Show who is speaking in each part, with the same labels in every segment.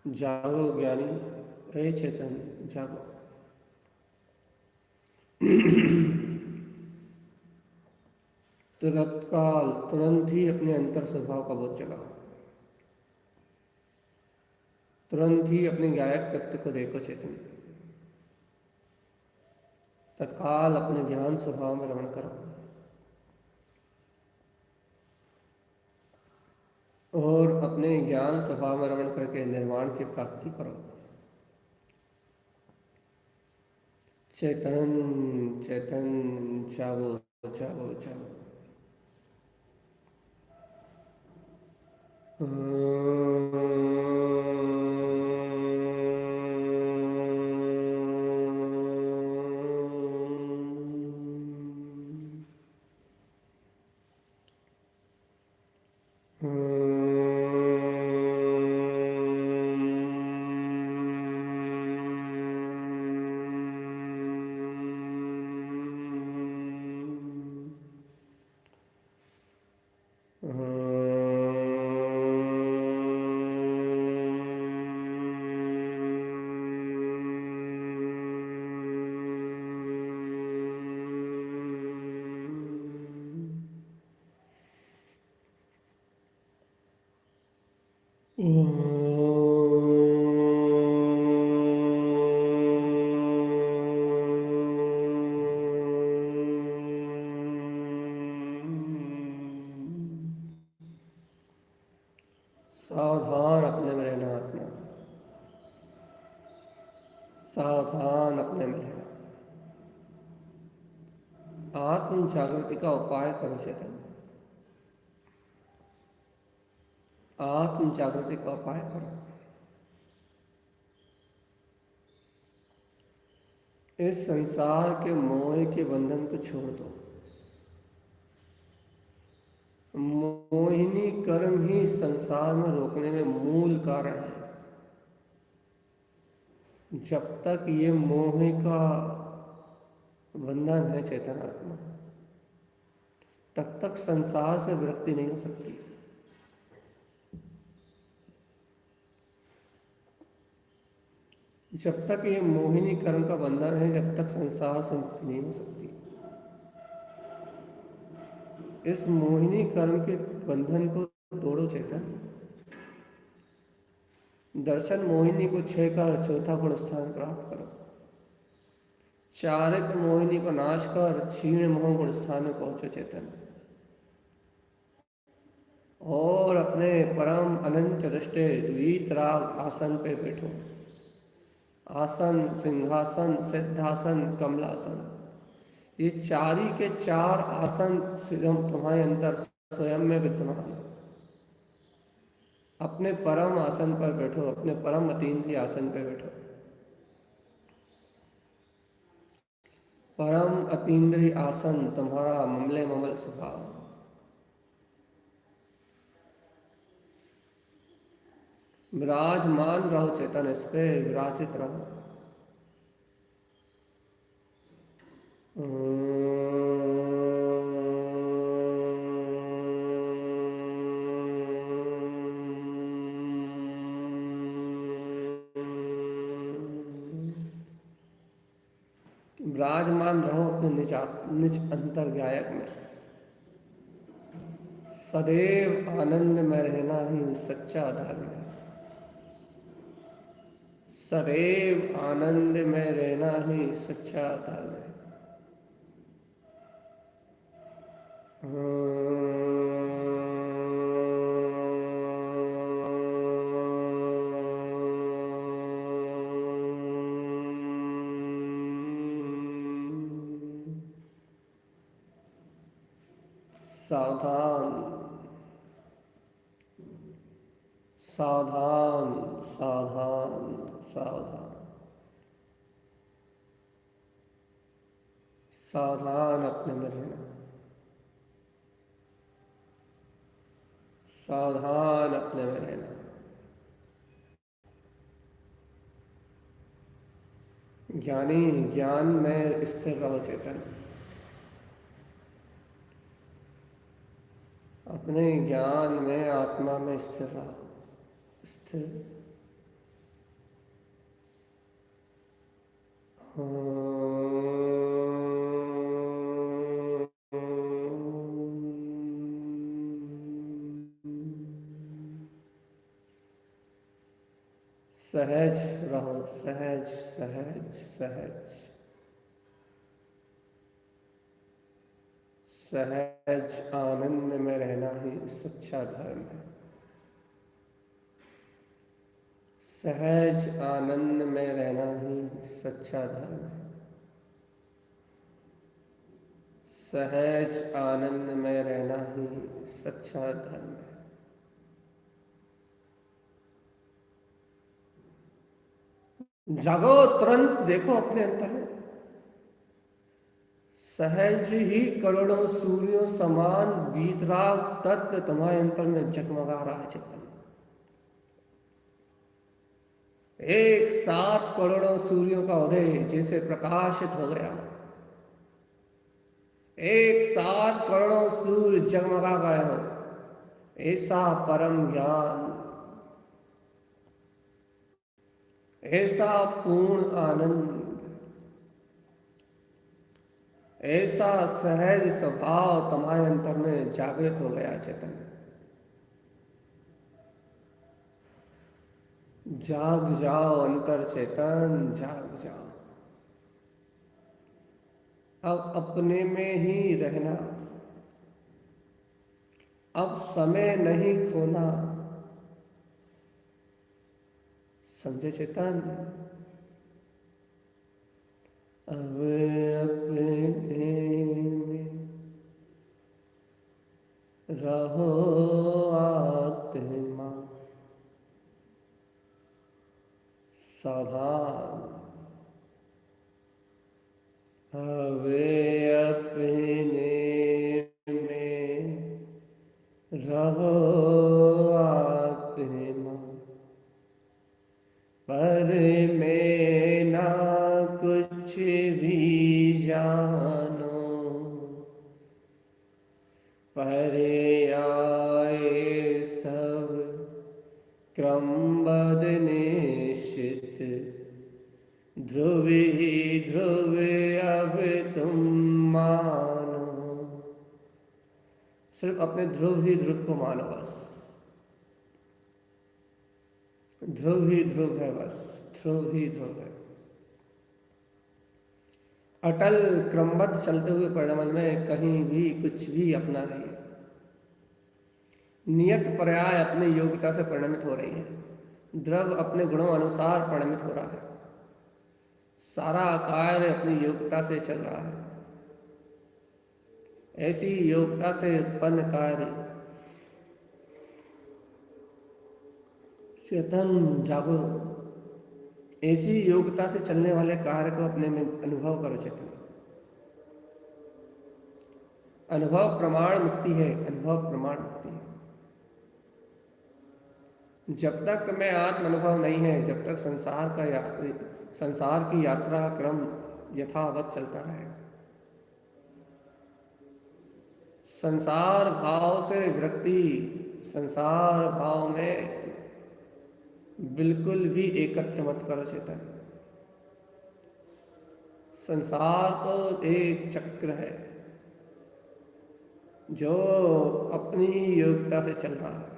Speaker 1: जागो ज्ञानी, हे चेतन जागो। तुरंत ही अपने अंतर स्वभाव का बोध जगाओ। तुरंत ही अपने गायक तत्व को देखो चेतन। तत्काल अपने ज्ञान स्वभाव में रमण करो और अपने ज्ञान स्वभाव में रमण करके निर्वाण की प्राप्ति करो। चेतन चेतन जागो जागो जागो। सावधान अपने में रहना आत्मा, सावधान अपने में रहना। आत्म जागृति का उपाय करो चेतन। आत्म जागृति का उपाय करो। इस संसार के मोह के बंधन को छोड़ दो। मोहिनी कर्म ही संसार में रोकने में मूल कारण है। जब तक ये मोह का बंधन है चेतनात्मा, तब तक संसार से विरक्ति नहीं हो सकती। जब तक ये मोहिनी कर्म का बंधन है, जब तक संसार से मुक्ति नहीं हो सकती। इस मोहिनी कर्म के बंधन को तोड़ो चेतन। दर्शन मोहिनी को छह कर चौथा गुण स्थान प्राप्त करो। चारित्र मोहिनी को नाश कर क्षीण मोह गुण स्थान में पहुंचो चेतन। और अपने परम अनंत दृष्टि वीतराग आसन पे बैठो। आसन, सिंहासन, सिद्धासन, कमलासन, ये चारी के चार आसन स्वयं तुम्हारे अंदर स्वयं में विद्यमान है। अपने परम आसन पर बैठो, अपने परम अतीन्द्रिय आसन पर बैठो। परम अतीन्द्रिय आसन तुम्हारा ममले ममल स्वभाव, विराजमान रहो चेतन, इस पे विराजित रहो। विराजमान रहो अपने निज अंतर गायक में। सदैव आनंद में रहना ही सच्चा धर्म है। सदैव आनंद में रहना ही सच्चा धर्म है। सावधान, सावधान, सावधान, सावधान, सावधान अपने में रहना, सावधान अपने में रहना। ज्ञानी ज्ञान में स्थिर रहो चेतन, अपने ज्ञान में आत्मा में स्थिर रहो, स्थिर। सहज रहो, सहज सहज सहज सहज आनंद में रहना ही सच्चा धर्म है। सहज आनंद में रहना ही सच्चा धर्म है। सहज आनंद में रहना ही सच्चा धर्म है। जागो, तुरंत देखो अपने अंतर में। सहज ही करोड़ों सूर्यों समान वीतराग तत्व तुम्हारे अंतर में जगमगा रहा है चेतन। एक साथ करोड़ों सूर्यों का उदय जैसे प्रकाशित हो गया, एक साथ करोड़ों सूर्य जगमगा गए हो, ऐसा परम ज्ञान, ऐसा पूर्ण आनंद, ऐसा सहज स्वभाव तुम्हारे अंतर में जागृत हो गया चेतन। जाग जाओ अंतर चेतन, जाग जाओ। अब अपने में ही रहना, अब समय नहीं खोना। समझे चेतन? अब अपने में रहो आत्मा, सावधान। अब अपने में रहो आत्मा, पर में ना कुछ भी जानो, परे आए सब क्रमबद्ध निश्चित, ध्रुव ही ध्रुव अब तुम मानो। सिर्फ अपने ध्रुव ही ध्रुव को मानो बस। ध्रुव ही ध्रुव है बस, ध्रुव ही ध्रुव है। अटल क्रमबद्ध चलते हुए परिणमन में कहीं भी कुछ भी अपना नहीं है। नियत पर्याय अपनी योग्यता से परिणमित हो रही है। द्रव अपने गुणों अनुसार परिणमित हो रहा है। सारा कार्य अपनी योग्यता से चल रहा है। ऐसी योग्यता से उत्पन्न कार्य चेतन जागो, ऐसी योग्यता से चलने वाले कार्य को अपने में अनुभव करो चेतन। अनुभव प्रमाण मुक्ति है, अनुभव प्रमाण मुक्ति है। जब तक में आत्म अनुभव नहीं है, जब तक संसार की यात्रा क्रम यथावत चलता रहेगा। संसार भाव से विरक्ति, संसार भाव में बिल्कुल भी एकत्र मत करो चेतन। संसार तो एक चक्र है जो अपनी योग्यता से चल रहा है।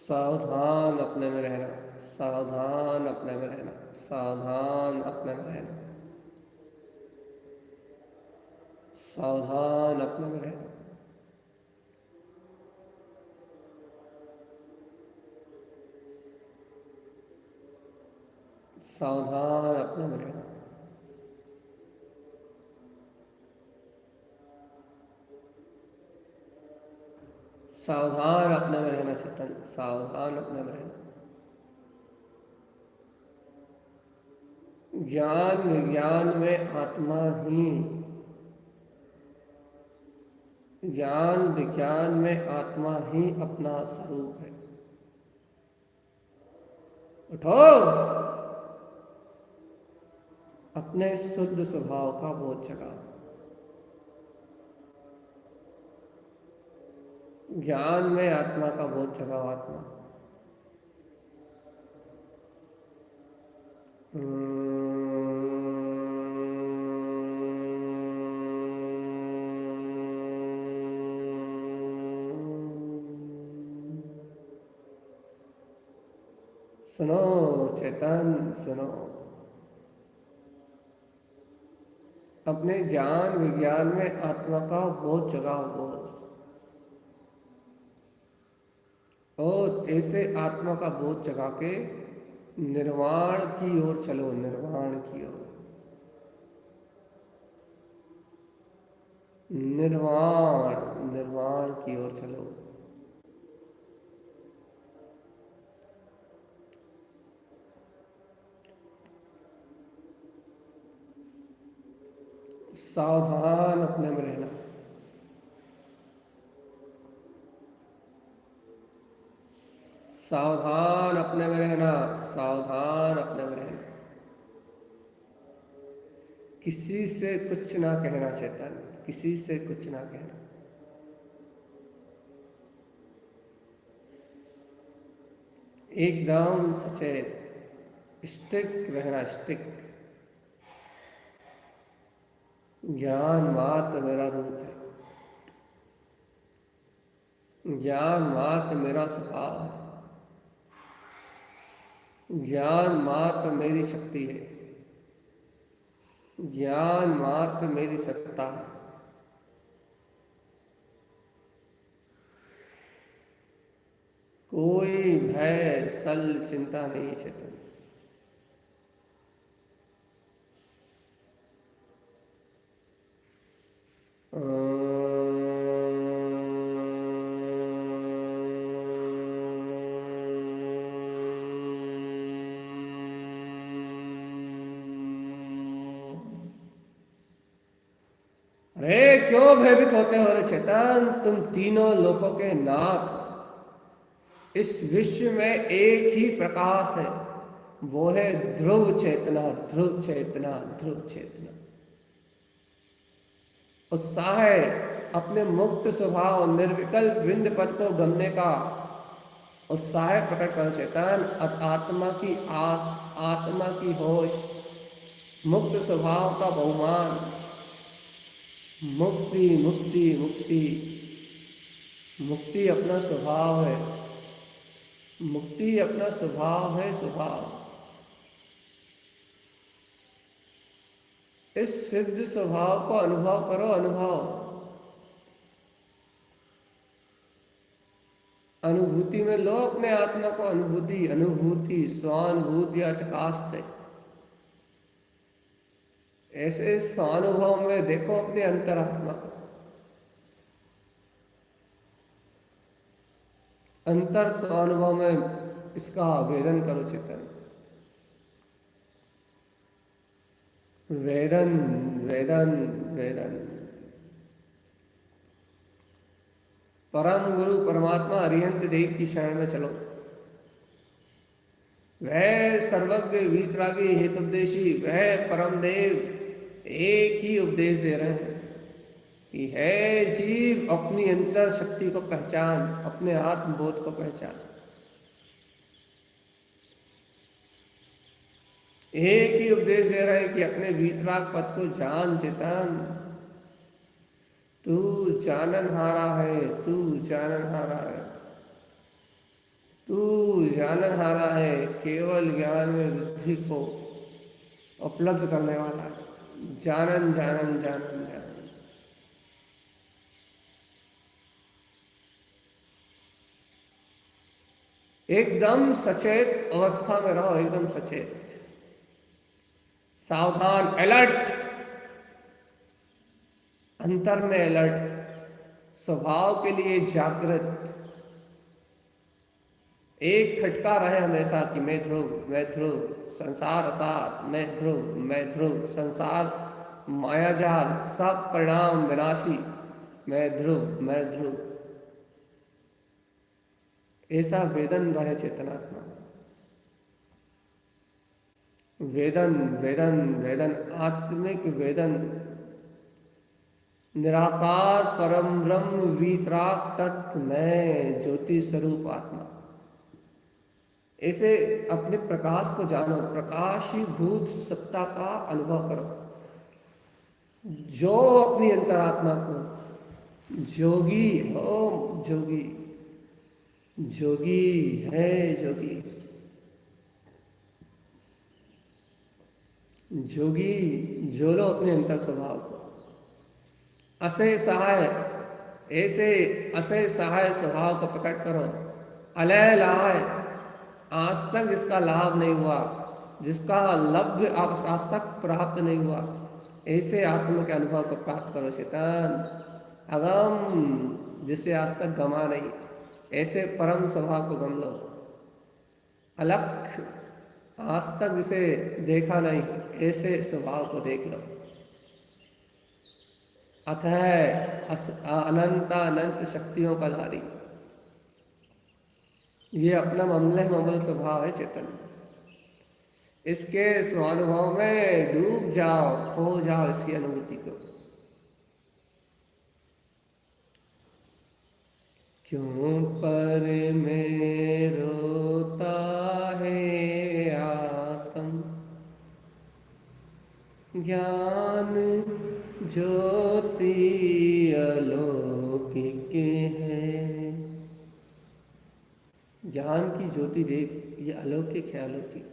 Speaker 1: सावधान अपने में रहना, सावधान अपने में रहना, सावधान अपने में रहना, सावधान अपने में रहना। सावधान अपने में रहना। सावधान अपने में रहना चेतन, सावधान अपने में रहना। ज्ञान विज्ञान में आत्मा ही, ज्ञान विज्ञान में आत्मा ही अपना स्वरूप है। उठो, अपने शुद्ध स्वभाव का बोध जगाओ। ज्ञान में आत्मा का बोध जगाओ। आत्मा सुनो चेतन, सुनो। अपने ज्ञान विज्ञान में आत्मा का बोध जगाओ, बोध। और ऐसे आत्मा का बोध जगा के निर्वाण की ओर चलो, निर्वाण की ओर, निर्वाण, निर्वाण की ओर चलो। सावधान अपने में रहना, सावधान अपने में रहना, सावधान अपने में रहना। किसी से कुछ ना कहना चेतन, किसी से कुछ ना कहना। एकदम सचेत, स्टिक रहना, स्टिक। ज्ञान मात्र मेरा रूप है, ज्ञान मात्र मेरा स्वभाव है, ज्ञान मात्र मेरी शक्ति है, ज्ञान मात्र मेरी सत्ता है। कोई भय सल चिंता नहीं चेतन। अरे क्यों भयभीत होते हो रे चेतन? तुम तीनों लोकों के नाथ। इस विश्व में एक ही प्रकाश है, वो है ध्रुव चेतना, ध्रुव चेतना, ध्रुव चेतना। उत्साह है अपने मुक्त स्वभाव निर्विकल्प विंद पद को गमने का, उत्साह प्रकट करो चेतन। आत्मा की आस, आत्मा की होश, मुक्त स्वभाव का बहुमान। मुक्ति मुक्ति मुक्ति, मुक्ति अपना स्वभाव है, मुक्ति अपना स्वभाव है, स्वभाव। इस सिद्ध स्वभाव को अनुभव करो, अनुभव। अनुभूति में लो अपने आत्मा को, अनुभूति, अनुभूति, स्वानुभूति या चकास्ते। ऐसे स्वानुभव में देखो अपने अंतरात्मा को, अंतर स्वानुभव में इसका वेदन करो चिंतन। वेदन वेदन वेदन। परम गुरु परमात्मा अरिहंत देव की शरण में चलो। वह सर्वज्ञ वीतरागी हेतुपदेशी, वह परम देव एक ही उपदेश दे रहे हैं कि है जीव अपनी अंतर शक्ति को पहचान, अपने आत्मबोध को पहचान। एक ही उपदेश दे रहे हैं कि अपने वीतराग पद को जान चेतन। तू जानन हारा है, तू जानन हारा है, तू जानन हारा है, केवल ज्ञान में वृद्धि को उपलब्ध करने वाला है। जानन जानन जानन जानन। एकदम सचेत अवस्था में रहो, एकदम सचेत, सावधान, अलर्ट, अंतर में अलर्ट, स्वभाव के लिए जागृत। एक खटका रहे हमेशा कि मैं ध्रुव, मैं ध्रुव, संसार असार, मैं ध्रुव, मैं ध्रुव, संसार मायाजाल, सब परिणाम विनाशी, मैं ध्रुव, मैं ध्रुव। ऐसा वेदन रहे चेतनात्मा। वेदन वेदन वेदन, आत्मिक वेदन। निराकार परम ब्रह्म वीतराग तत्व मैं ज्योति स्वरूप आत्मा। ऐसे अपने प्रकाश को जानो, प्रकाशीभूत सत्ता का अनुभव करो। जो अपनी अंतरात्मा को जोगी हो, जोगी, जोगी है, जोगी, जोगी जो लो अपने अंतर स्वभाव को। असह सहाय, ऐसे असह सहाय स्वभाव को प्रकट करो। अलय लाय, आज तक जिसका लाभ नहीं हुआ, जिसका लभ्य आज तक प्राप्त नहीं हुआ, ऐसे आत्मा के अनुभव को प्राप्त करो चेतन। अगम, जिसे आज तक गमा नहीं, ऐसे परम स्वभाव को गम लो। अलख, आज तक जिसे देखा नहीं, ऐसे स्वभाव को देख लो। अतः अनंत अनंत शक्तियों का धारी, ये अपना ममले ममल स्वभाव है चेतन। इसके स्वानुभव में डूब जाओ, खो जाओ इसकी अनुभूति को। क्यों पर में रोता है आत्म, ज्ञान ज्योति अलौकिक है। ज्ञान की ज्योति देख, ये अलौकिक है, अलौकिक।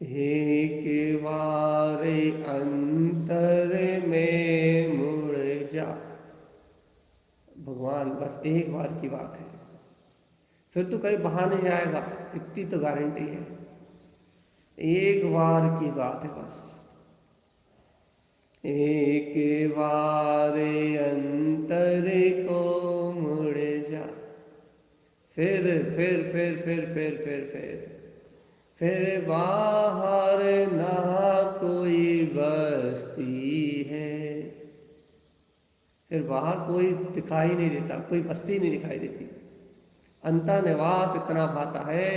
Speaker 1: एक बार अंतर में मुड़ जा। भगवान बस एक बार की बात है, फिर तो कहीं बाहर नहीं जाएगा, इतनी तो गारंटी है। एक बार की बात है बस। एक बार अंतर को मुड़ जा, फिर फिर फिर फिर फिर फिर फिर फिर बाहर ना कोई बस्ती है। फिर बाहर कोई दिखाई नहीं देता, कोई बस्ती नहीं दिखाई देती। अंतर निवास इतना भाता है,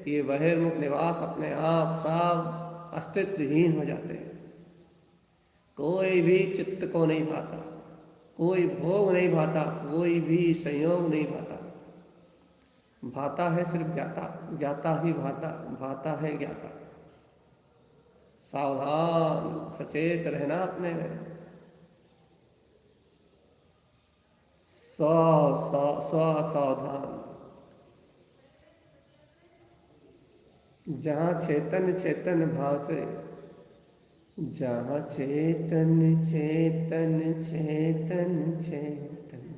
Speaker 1: ये बहिर्मुख निवास अपने आप सब अस्तित्वहीन हो जाते हैं। कोई भी चित्त को नहीं भाता, कोई भोग नहीं भाता, कोई भी संयोग नहीं भाता। भाता है सिर्फ ज्ञाता, ज्ञाता ही भाता, भाता है ज्ञाता। सावधान, सचेत रहना अपने में। स्व स्व स्व सावधान। जहाँ चेतन चेतन भाव से, जहाँ चेतन चेतन चेतन चेतन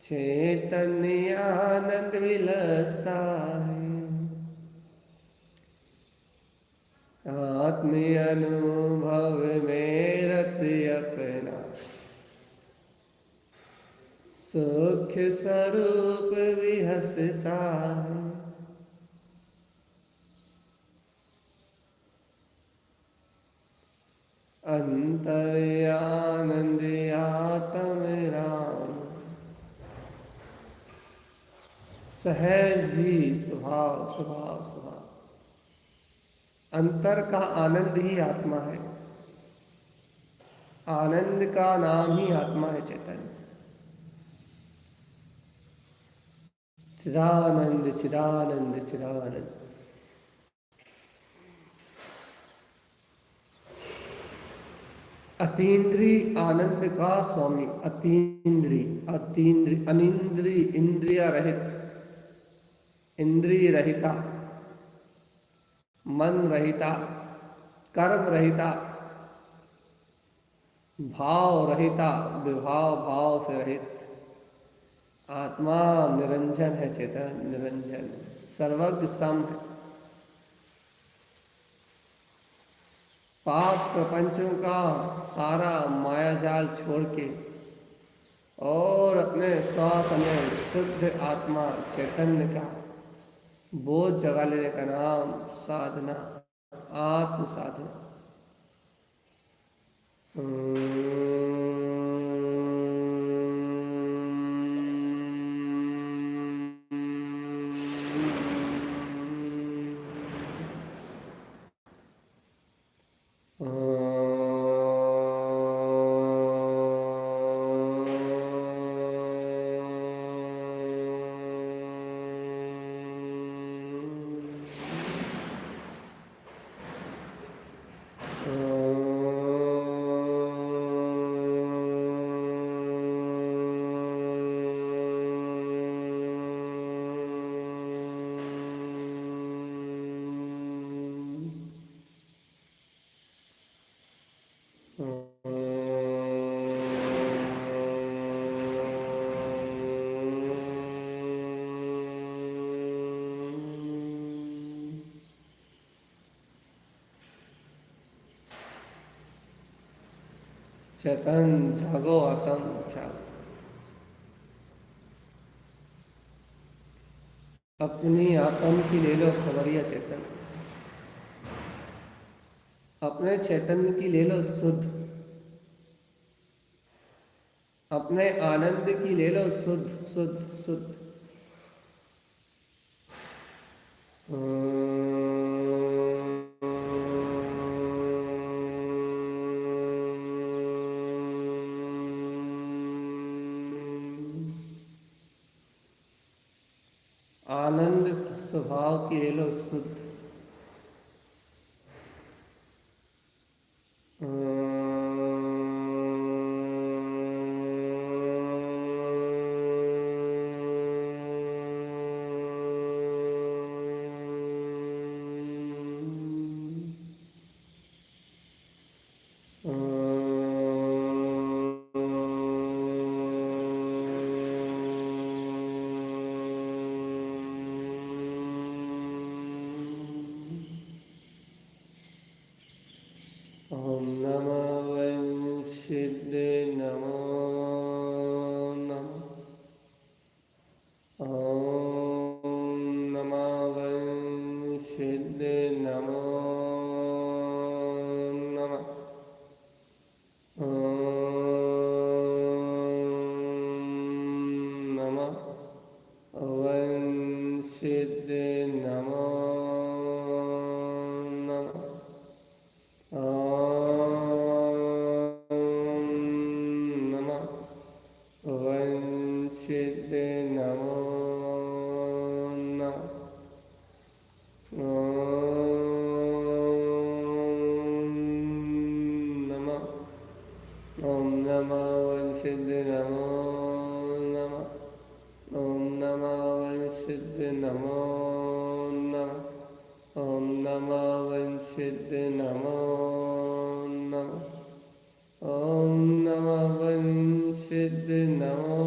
Speaker 1: चैतन्य आनंद विलसता है। आत्म अनुभव में रत अपना सुख स्वरूप विहसता है। अंतर्यानंद आत्म राम सहज ही स्वभाव स्वभाव स्वभाव। अंतर का आनंद ही आत्मा है, आनंद का नाम ही आत्मा है चैतन्य। चिदानंद चिदानंद चिदानंद। अतीन्द्री आनंद का स्वामी, अतीन्द्री अतीन्द्री अनिंद्री इंद्रिया रहित, इंद्रिय रहिता, मन रहिता, कर्म रहिता, भाव रहिता, विभाव भाव से रहित आत्मा निरंजन है। चेतन निरंजन, सर्वज्ञ सम है। पाप प्रपंचों का सारा माया जाल छोड़ के और अपने श्वास में शुद्ध आत्मा चैतन्य का बोध जगा लेने का नाम साधना, आत्म साधना। चेतन जागो, आत्म जागो। अपनी आत्म की ले लो खबरिया चेतन, अपने चैतन्य की ले लो सुध, अपने आनंद की ले लो शुद्ध शुद्ध शुद्ध। आनंद स्वभाव की ले लो शुद्ध। ओम नमः वंशिदे नमो नमः। ओम नमः वंशिदे नमो नमः। ओम नमः वंशिदे नमो नमः। ओम सिद्धे नमो नमः। ओम नमः वंशिद्ध नमो नमः। ओम नमः वंशिद्ध नमो नमः। ओम नमः वंशिद्ध नमो नमः। ओम नमः वंशिद्ध नमो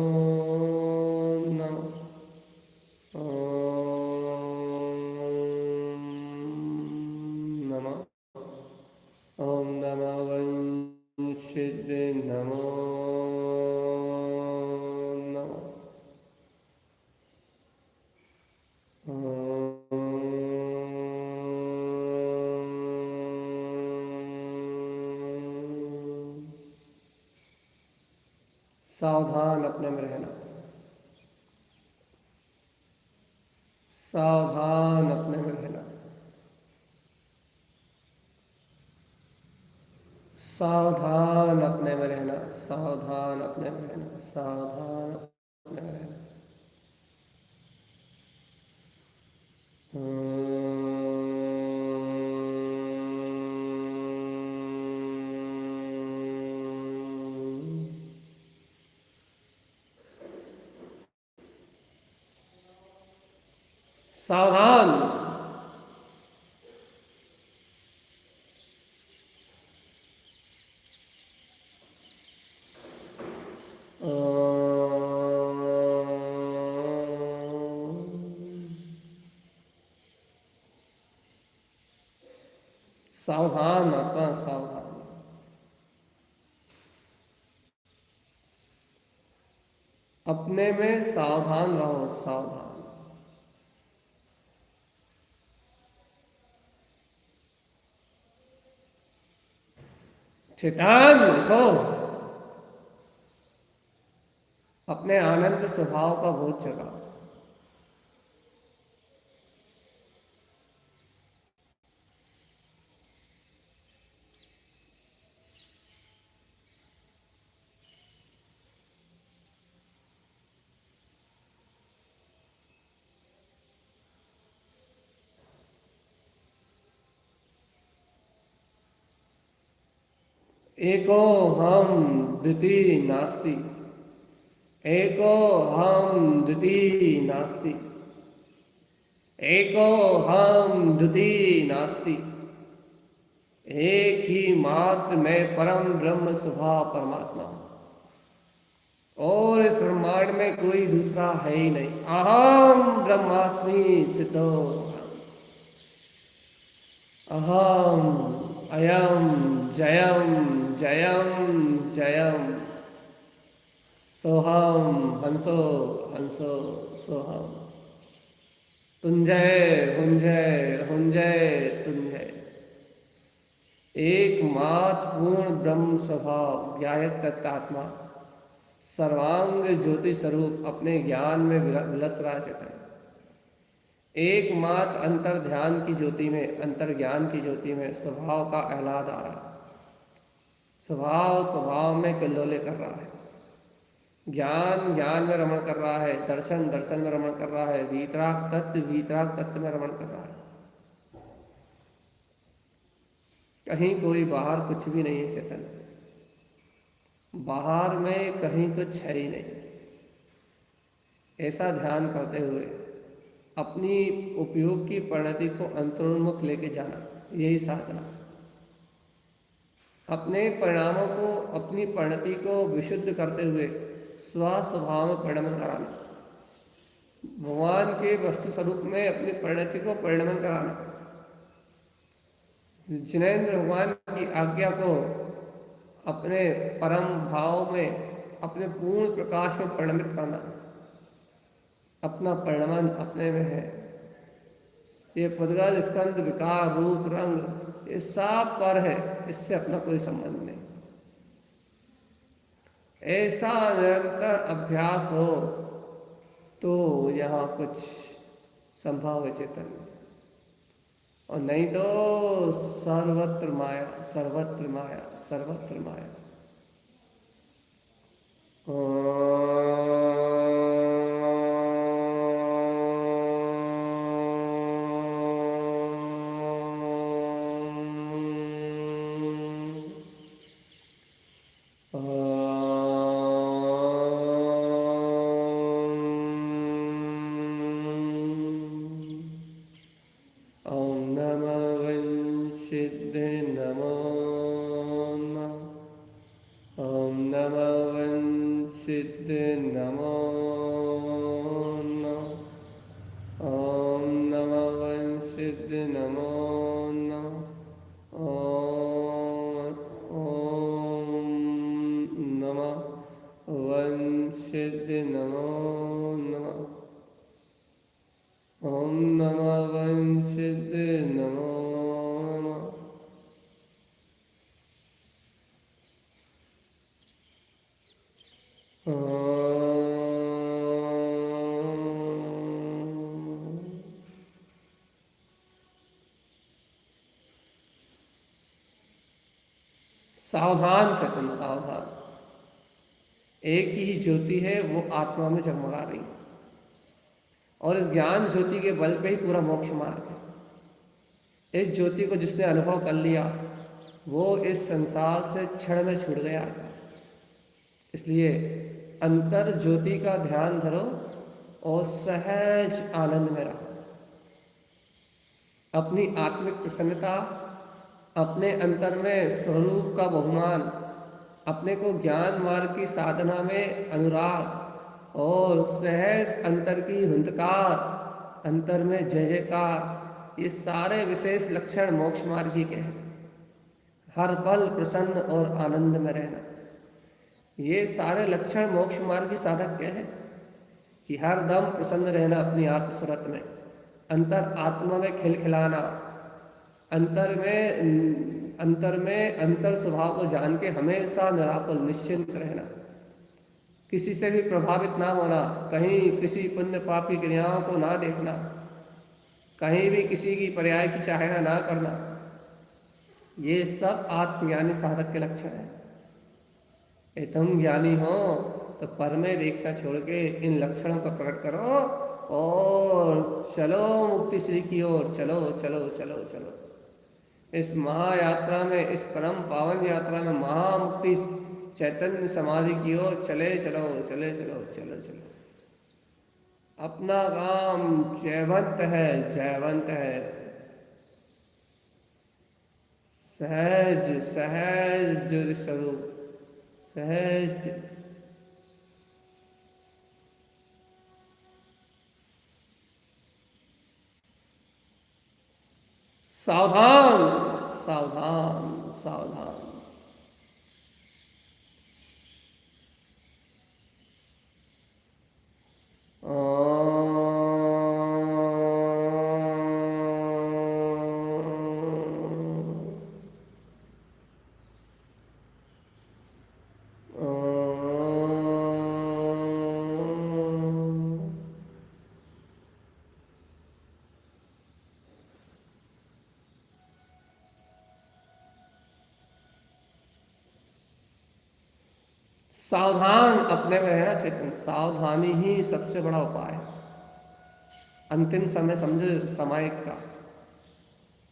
Speaker 1: नमः। ओम नमः वंशिद्ध नमो नमः। सावधान अपने में रहना, सावधान अपने में रहना, सावधान अपने में रहना, सावधान अपने में रहना, सावधान अपने में रहना। सावधान। सावधान आत्मा, सावधान। अपने में सावधान रहो, सावधान। चेतन उठो, अपने आनंद स्वभाव का बोध जगाओ। एको हम द्वितीय नास्ति, एको हम द्वितीय नास्ति, एको हम द्वितीय नास्ति। एक ही मात्र में परम ब्रह्म स्वभाव परमात्मा हूं, और इस ब्रह्मांड में कोई दूसरा है ही नहीं। अहम ब्रह्मास्मि सिद्धो, अहम अयम जयम जयम जयम, सोहम हंसो हंसो सोहम, तुंजय हुंजय हुंजय तुंजय। एकमात्र पूर्ण ब्रह्म स्वभाव ज्ञायक तत्तात्मा, सर्वांग ज्योति स्वरूप अपने ज्ञान में विलस रहा चेतन, एकमात्र अंतर ध्यान की ज्योति में, अंतर ज्ञान की ज्योति में स्वभाव का आह्लाद आ रहा है। स्वभाव स्वभाव में कल्लोले कर रहा है, ज्ञान ज्ञान में रमण कर रहा है, दर्शन दर्शन में रमण कर रहा है, वीतराग तत्व में रमण कर रहा है। कहीं कोई बाहर कुछ भी नहीं है चेतन, बाहर में कहीं कुछ है ही नहीं। ऐसा ध्यान करते हुए अपनी उपयोग की परिणति को अंतरोन्मुख लेके जाना, यही साधना। अपने परिणामों को, अपनी परिणति को विशुद्ध करते हुए स्वस्वभाव में परिणमन कराना, भगवान के वस्तु स्वरूप में अपनी परिणति को परिणमन कराना, जिनेंद्र भगवान की आज्ञा को अपने परम भाव में, अपने पूर्ण प्रकाश में परिणमित करना। अपना परिणमन अपने में है। ये पुद्गल स्कंद विकार रूप रंग ये सब पर है, इससे अपना कोई संबंध नहीं। ऐसा निरंतर अभ्यास हो तो यहाँ कुछ संभव है चेतन, और नहीं तो सर्वत्र माया, सर्वत्र माया, सर्वत्र माया। सावधान चेतन, सावधान। एक ही ज्योति है, वो आत्मा में जगमगा रही है, और इस ज्ञान ज्योति के बल पे ही पूरा मोक्ष मार्ग है। इस ज्योति को जिसने अनुभव कर लिया, वो इस संसार से क्षण में छूट गया। इसलिए अंतर ज्योति का ध्यान धरो और सहज आनंद में रहो। अपनी आत्मिक प्रसन्नता, अपने अंतर में स्वरूप का बहुमान, अपने को ज्ञान मार्ग की साधना में अनुराग और सहज अंतर की हुंकार, अंतर में जय जयकार, ये सारे विशेष लक्षण मोक्ष मार्गी के हैं। हर पल प्रसन्न और आनंद में रहना, ये सारे लक्षण मोक्ष मार्गी साधक के हैं। कि हर दम प्रसन्न रहना अपनी आत्मस्वरत में, अंतर आत्मा में खिलखिलाना, अंतर में अंतर स्वभाव को जान के हमेशा निराकुल निश्चिंत रहना, किसी से भी प्रभावित ना होना, कहीं किसी पुण्य पापी क्रियाओं को ना देखना, कहीं भी किसी की पर्याय की चाहना ना करना, ये सब आत्मज्ञानी साधक के लक्षण हैं। तुम ज्ञानी हो तो पर में देखना छोड़ के इन लक्षणों को प्रकट करो और चलो मुक्ति श्री की ओर, चलो चलो चलो चलो। इस महायात्रा में, इस परम पावन यात्रा में, महामुक्ति चैतन्य समाधि की ओर चले चलो, चले चलो, चलो चलो। अपना काम जयवंत है, जयवंत है। सहज सहज ज्योति स्वरूप, सहज। सावधान, सावधान, सावधान। सावधान अपने में रहना चेतन, सावधानी ही सबसे बड़ा उपाय है। अंतिम समय समझो सामायिक का,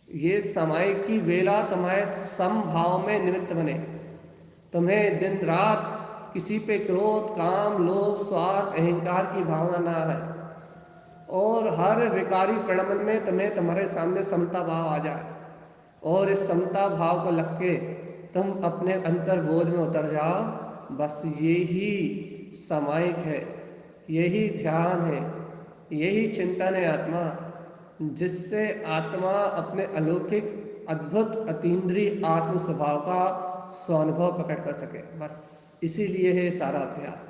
Speaker 1: ये सामायिक की वेला तुम्हारे समभाव में निमित्त बने। तुम्हें दिन रात किसी पे क्रोध, काम, लोभ, स्वार्थ, अहंकार की भावना ना है, और हर विकारी प्रणमन में तुम्हें तुम्हारे सामने समता भाव आ जाए, और इस समता भाव को लग के तुम अपने अंतर्बोध में उतर जाओ। बस यही सामायिक है, यही ध्यान है, यही चिंतन है आत्मा, जिससे आत्मा अपने अलौकिक, अद्भुत, अतीन्द्रिय आत्म स्वभाव का स्वानुभव प्रकट कर सके। बस इसीलिए है सारा अभ्यास।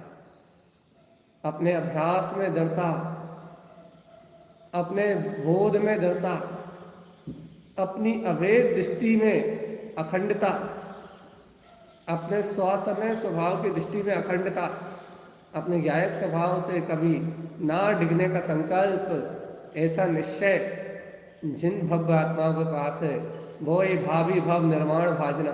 Speaker 1: अपने अभ्यास में दृढ़ता, अपने बोध में दृढ़ता, अपनी अभेद दृष्टि में अखंडता, अपने स्वसमय स्वभाव की दृष्टि में अखंडता, अपने ज्ञायक स्वभाव से कभी ना डिगने का संकल्प, ऐसा निश्चय जिन भव्य आत्माओं के पास है, वो ही भावी भव निर्माण भाजना,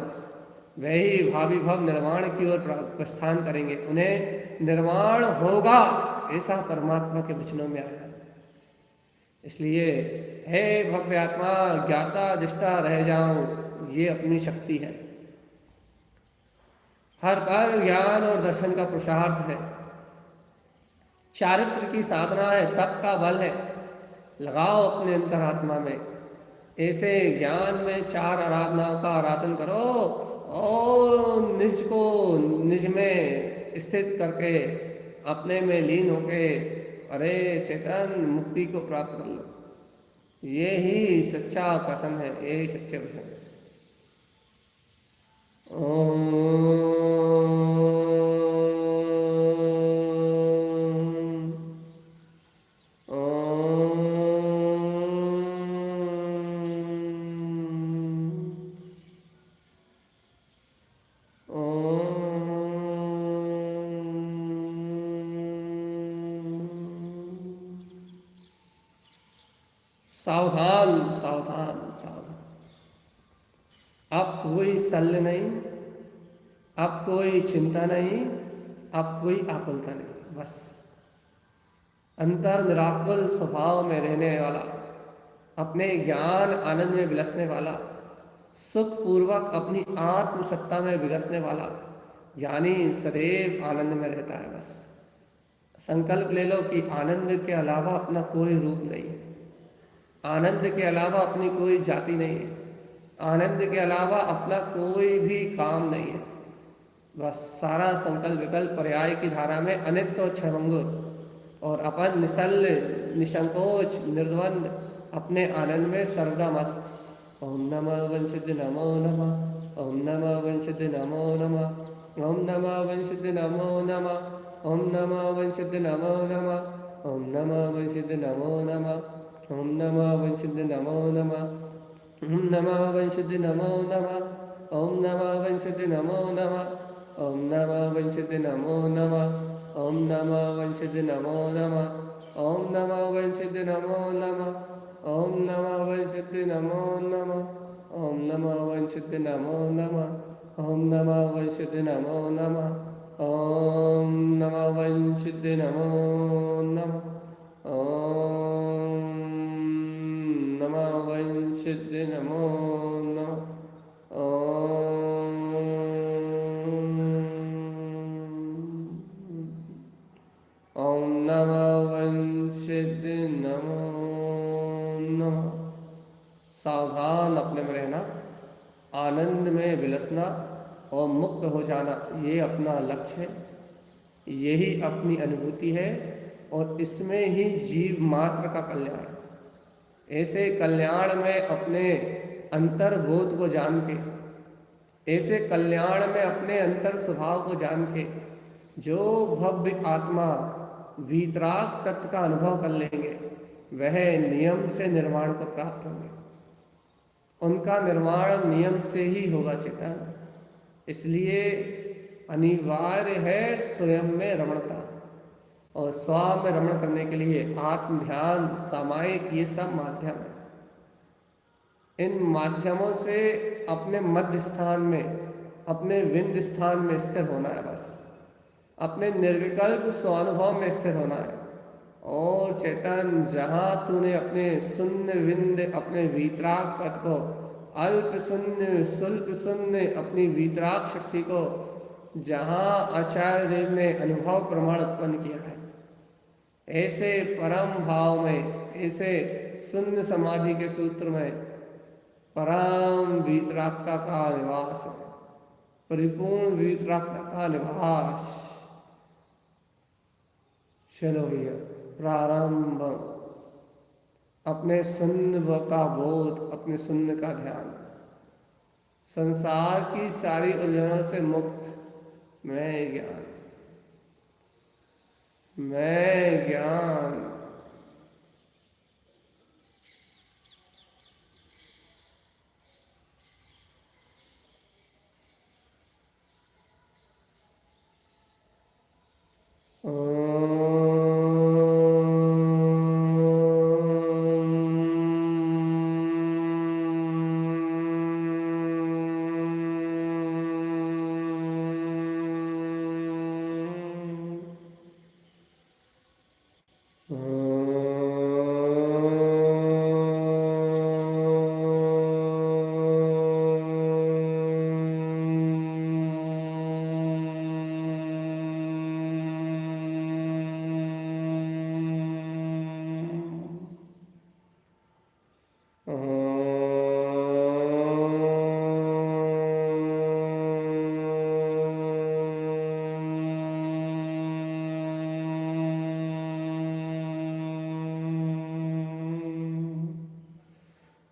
Speaker 1: वही भावी भव निर्माण की ओर प्रस्थान करेंगे। उन्हें निर्माण होगा ऐसा परमात्मा के वचनों में आया। इसलिए हे भव्य आत्मा, ज्ञाता दृष्टा रह जाऊं, ये अपनी शक्ति है। हर पल ज्ञान और दर्शन का पुरुषार्थ है, चारित्र की साधना है, तप का बल है। लगाओ अपने अंतरात्मा में, ऐसे ज्ञान में चार आराधनाओं का आराधन करो और निज को निज में स्थित करके अपने में लीन होके अरे चेतन मुक्ति को प्राप्त कर लो। ये ही सच्चा कथन है, यही सच्चे वचन है। सावधान, सावधान, सावधान। अब कोई शल्य नहीं, अब कोई चिंता नहीं, अब कोई आकुलता नहीं, बस अंतर निराकुल स्वभाव में रहने वाला, अपने ज्ञान आनंद में विलसने वाला, सुखपूर्वक अपनी आत्म सत्ता में विलसने वाला, यानी सदैव आनंद में रहता है। बस संकल्प ले लो कि आनंद के अलावा अपना कोई रूप नहीं है, आनंद के अलावा अपनी कोई जाति नहीं है, आनंद के अलावा अपना कोई भी काम नहीं है। बस सारा संकल्प विकल्प पर्याय की धारा में अनित्य और क्षयभंगुर, और अपन निश्चल निसंकोच निर्द्वंद अपने आनंद में सर्वदा मस्त। ओम नमः वंशिद नमो नमः, ओम नमः वंशिद नमो नमः, ओम नमः वंशिद नमो नमः, ओम नमः वंशिद नमो नमः, ओम नमः वंशिद नमो नमः, ओम नमः वंशिद नमो नमः, ओम नमः वंशिद नमो नमः, ओम नमः वंशिद नमो नमः, ओम नमः वंशिद नमो नमः, ओम नमः वंशिद नमो नमः, ओम नमः वंशिद नमो नमः, ओम नमः वंशिद नमो नमः, ओम नमः वंशिद नमो नमः, ओम नमः वंशिद नमो नमः, ओम नमः वंशिद नमो नमः, ओम नमः वंशिद नमो नमः, ओम नमः वंशिद नमो नमः। सावधान अपने में रहना, आनंद में विलसना और मुक्त हो जाना, ये अपना लक्ष्य है, यही अपनी अनुभूति है, और इसमें ही जीव मात्र का कल्याण है। ऐसे कल्याण में अपने अंतर्बोध को जान के, ऐसे कल्याण में अपने अंतर स्वभाव को जान के जो भव्य आत्मा वीतराग तत्व का अनुभव कर लेंगे, वह नियम से निर्वाण को प्राप्त होंगे। उनका निर्माण नियम से ही होगा चेतन। इसलिए अनिवार्य है स्वयं में रमणता, और स्व में रमण करने के लिए आत्म ध्यान, सामायिक, ये सब माध्यम है। इन माध्यमों से अपने मध्य स्थान में, अपने विंद स्थान में स्थिर होना है। बस अपने निर्विकल्प स्वानुभव में स्थिर होना है। और चेतन, जहाँ तूने अपने शून्य विंद, अपने वीतराग पद को, अल्प शून्य स्वल्प शून्य अपनी वीतराग शक्ति को, जहाँ आचार्य देव ने अनुभव प्रमाण उत्पन्न किया है, ऐसे परम भाव में, ऐसे शून्य समाधि के सूत्र में परम वीतरागता का निवास है, परिपूर्ण वीतरागता का निवास। चलो भैया प्रारंभ। अपने शून्य का बोध, अपने शून्य का ध्यान, संसार की सारी उलझनों से मुक्त, मैं ज्ञान, मैं ज्ञान।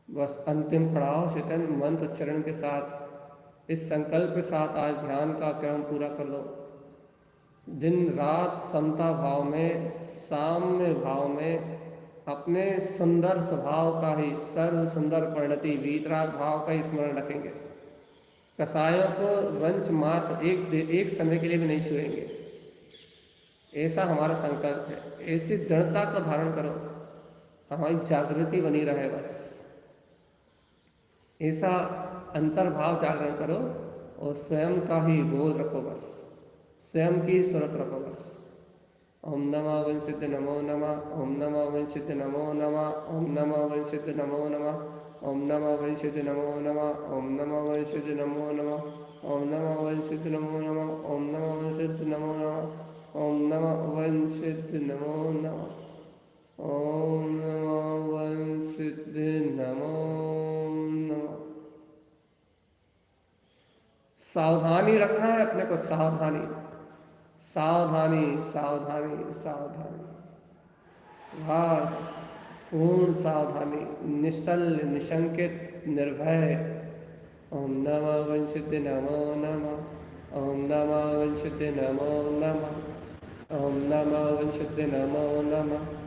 Speaker 1: बस अंतिम पड़ाव चेतन मंत्र उच्चारण के साथ, इस संकल्प के साथ आज ध्यान का क्रम पूरा कर लो। दिन रात समता भाव में, साम्य भाव में, अपने सुंदर स्वभाव का ही, सर्व सुंदर परिणति वीतराग भाव का ही स्मरण रखेंगे। कसायों को रंच मात्र एक समय के लिए भी नहीं छुएंगे, ऐसा हमारा संकल्प है। ऐसी दृढ़ता का धारण करो, हमारी जागृति बनी रहे। बस ऐसा अंतर्भाव जागरण करो और स्वयं का ही बोध रखो बस, स्वयं की सूरत रखो बस। ओम नमः वंशित नमो नमः, ओम नमः वंशित नमो नमः, ओम नमः वंशित नमो नमः, ओम नमः वंशित नमो नमः, ओम नमः वंशित नमो नमः, ओम नमः वंशित नमो नमः, ओम नमः वंशित नमो नमः, ओम नमः वंशित नमो नमः, ओम नमः वंशित नमो नमः। सावधानी रखना है अपने को, सावधानी सावधानी सावधानी सावधानी, बस पूर्ण सावधानी, निश्चल निशंकित निर्भय। ओम नमः वंशित नमो नमः, ओम नमः वंशित नमो नमः, ओम नमः वंशित नमो नमः,